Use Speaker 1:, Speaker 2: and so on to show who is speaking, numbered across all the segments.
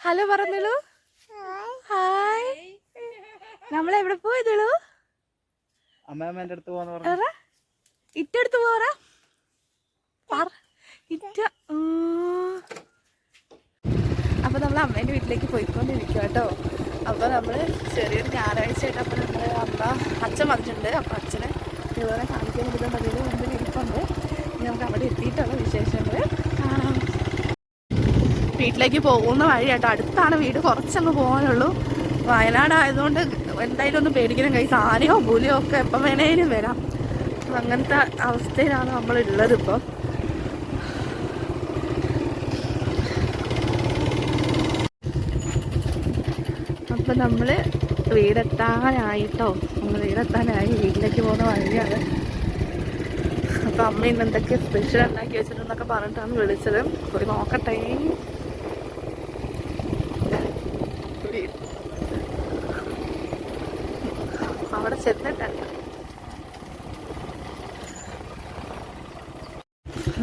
Speaker 1: Hello പറഞ്ഞോളൂ. Hi. നമ്മളെവിടെ പോയതോളൂ?
Speaker 2: അമ്മേമ്മേന്റെ അടുത്ത് പോവാന്ന് പറഞ്ഞു.
Speaker 1: ഇറ്റടുത്ത് പോറാ ഇറ്റ. അപ്പൊ നമ്മൾ അമ്മേന്റെ വീട്ടിലേക്ക് പോയിക്കൊണ്ടിരിക്കുക കേട്ടോ. അപ്പൊ നമ്മള് ചെറിയൊരു ഞായറാഴ്ച ആയിട്ട് അപ്പൊ നമ്മള് അച്ഛൻ വന്നിട്ടുണ്ട്. അപ്പൊ അച്ഛനെ ഇതുപോലെ കാണിക്കാൻ വേണ്ടി മതിയിൽ മുമ്പിൽ ഇരിപ്പുണ്ട്. നമുക്ക് അവിടെ എത്തിയിട്ടുള്ള വിശേഷങ്ങൾ കാണാം. വീട്ടിലേക്ക് പോകുന്ന വഴി കേട്ടോ. അടുത്താണ് വീട്, കുറച്ചങ്ങ് പോകാനുള്ളൂ. വയനാടായതുകൊണ്ട് എന്തായാലും ഒന്ന് പേടിക്കണം. കൈ ആനയോ പുലിയോ ഒക്കെ എപ്പം വേണേലും വരാം. അങ്ങനത്തെ അവസ്ഥയിലാണ് നമ്മളുള്ളത് ഇപ്പം. അപ്പം നമ്മൾ വീടെത്താനായിട്ടോ. നമ്മൾ വീടെത്താനായി, വീട്ടിലേക്ക് പോകുന്ന വഴിയാണ്. അപ്പം അമ്മ ഇന്ന് എന്തൊക്കെ സ്പെഷ്യൽ ഉണ്ടാക്കി വെച്ചിട്ടുണ്ടെന്നൊക്കെ പറഞ്ഞിട്ടാണ് വിളിച്ചത്. പോയി നോക്കട്ടെ. അവിടെ ചെന്നിട്ടല്ല,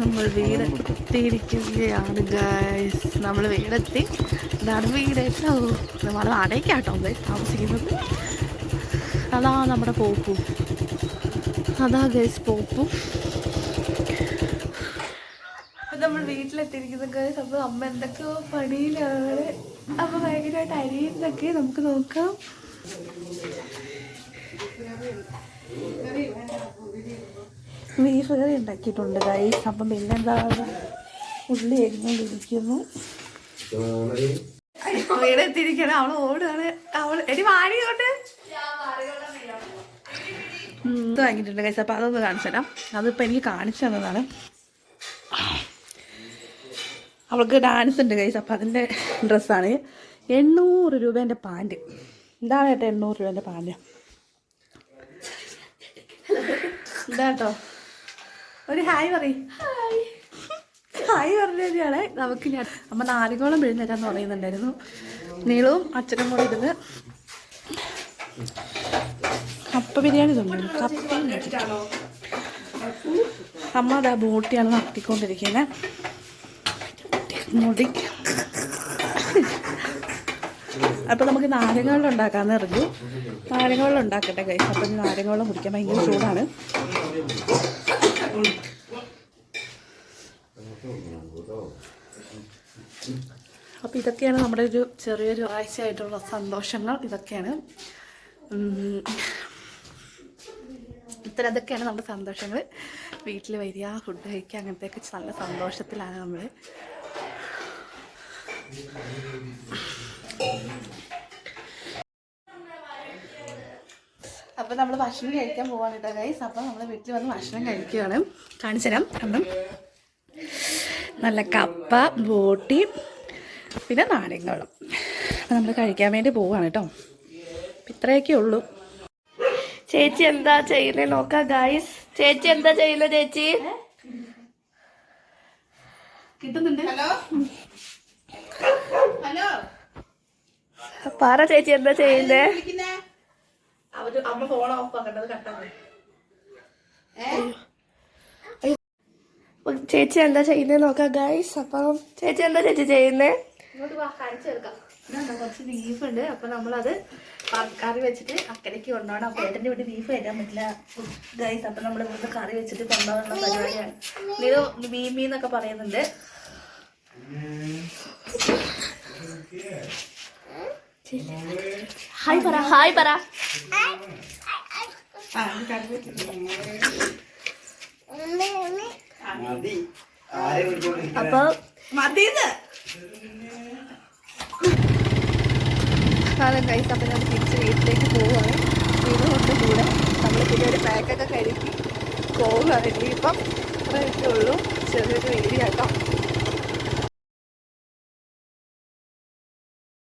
Speaker 1: നമ്മൾ വീടെത്തിയിരിക്കുകയാണ് ഗൈസ്. നമ്മൾ വീടെത്തി. ഇതാണ് വീട് കേട്ടോ. നമ്മൾ വാടകയ്ക്കാട്ടോ താമസിക്കുന്നത്. അതാ നമ്മുടെ പോപ്പു. അതാ ഗൈസ് പോപ്പു. നമ്മൾ വീട്ടിലെത്തിയിരിക്കുന്നത് ഗൈസ്. അപ്പോൾ അമ്മ എന്തൊക്കെയോ പണിയിലാണ്. അപ്പോൾ ഭയങ്കരമായിട്ട് അരിയുന്നൊക്കെ നമുക്ക് നോക്കാം. ബീഫ് കറി ഉണ്ടാക്കിയിട്ടുണ്ട് ഗൈസ്. അപ്പം പിന്നെന്താ, ഉള്ളി എരിഞ്ഞുകൊണ്ടിരിക്കുന്നു. വീടെത്തിയിരിക്കണം. അവള് ഓടുകയാണ്. അവള് എടി വാടിയോട്ട് ഇത് വാങ്ങിയിട്ടുണ്ട് ഗൈസ്. അപ്പം അതൊന്ന് കാണിച്ചു തരാം. അതിപ്പോൾ എനിക്ക് കാണിച്ചു തന്നതാണ്. അവൾക്ക് ഡാൻസ് ഉണ്ട് ഗൈസ്. അപ്പം അതിൻ്റെ ഡ്രസ്സാണ്. 800 രൂപേൻ്റെ പാൻറ്. എന്താണ് കേട്ടോ 800 രൂപേൻ്റെ പാൻറ്? ഇതാട്ടോ. ഒരു ഹായ് പറയും. ഹായ് പറഞ്ഞാണ് നമുക്ക്. ഞാൻ അമ്മ നാലുകോളം പിഴുന്നേരാന്ന് പറയുന്നുണ്ടായിരുന്നു. നീളവും അച്ഛനും കൂടെ ഇരുന്ന് കപ്പ ബിരിയാണി തിന്നു. കപ്പയും വെച്ചിട്ടാണോ? അമ്മ അതാ ബോട്ടിയാണ് നടത്തിക്കൊണ്ടിരിക്കുന്നത്. മുടി. അപ്പം നമുക്ക് നാരങ്ങ ഉണ്ടാക്കാമെന്ന് എറിഞ്ഞു. നാരങ്ങ ഉണ്ടാക്കട്ടെ കഴിച്ചു. അപ്പം നാരങ്ങ കുടിക്കാൻ ഭയങ്കര ചൂടാണ്. അപ്പം ഇതൊക്കെയാണ് നമ്മുടെ ഒരു ചെറിയൊരു ആഴ്ചയായിട്ടുള്ള സന്തോഷങ്ങൾ. ഇതൊക്കെയാണ് ഇതൊക്കെയാണ് നമ്മുടെ സന്തോഷങ്ങൾ. വീട്ടിൽ വരിക, ഫുഡ് കഴിക്കുക, അങ്ങനത്തെയൊക്കെ നല്ല സന്തോഷത്തിലാണ് നമ്മൾ. അപ്പം നമ്മൾ ഭക്ഷണം കഴിക്കാൻ പോവാണ് കേട്ടോ ഗൈസ്. അപ്പം നമ്മൾ വീട്ടിൽ വന്ന് ഭക്ഷണം കഴിക്കുകയാണ്. കാണിച്ചു തരാം. അപ്പം നല്ല കപ്പ, ബോട്ടി, പിന്നെ നാരങ്ങളും. അപ്പം നമ്മൾ കഴിക്കാൻ വേണ്ടി പോവാണ് കേട്ടോ. ഇത്രയൊക്കെ ഉള്ളൂ. ചേച്ചി എന്താ ചെയ്യുന്നത് നോക്കാം ഗൈസ്. ചേച്ചി എന്താ ചെയ്യുന്നത്? ചേച്ചി കിട്ടുന്നുണ്ട്. ഹലോ പറ ചേച്ചി എന്താ ചെയ്യുന്നേ? അമ്മ ഫോൺ ഓഫ് ആക്കണ്ടത് കട്ടാണ്. ചേച്ചി എന്താ ചെയ്യുന്നത് നോക്കാം ഗൈസ്. അപ്പം ചേച്ചി എന്താ ചേച്ചി ചെയ്യുന്നേ? കുറച്ച് ബീഫുണ്ട്. അപ്പൊ നമ്മളത് കറി വെച്ചിട്ട് അക്കരയ്ക്ക് കൊണ്ടുപോകണം. അപ്പൊ ഏട്ടൻ്റെ വീട്ടിൽ ബീഫ് കഴിക്കാൻ പറ്റില്ല ഗൈസ്. അപ്പൊ നമ്മൾ ഇവിടുത്തെ കറി വെച്ചിട്ട് കൊണ്ടുപോകാനുള്ള പരിപാടിയാണ്. ഇത് മീമി എന്നൊക്കെ പറയുന്നുണ്ട്. ഹായ് പറ, ഹായ് പറ. അപ്പൊ മതിന്ന് കാലം കഴിച്ച്. അപ്പം ഞാൻ തിരിച്ച് വീട്ടിലേക്ക് പോവുകയാണ്. വീട് കൊണ്ട് കൂടെ നമ്മൾ പിന്നെ ഒരു പാക്കൊക്കെ കഴുകി പോവുകയാണ്. ഇനിയിപ്പം അത്രയൊക്കെ ഉള്ളൂ. ചെറിയൊരു ഏരിയ കേട്ടോ.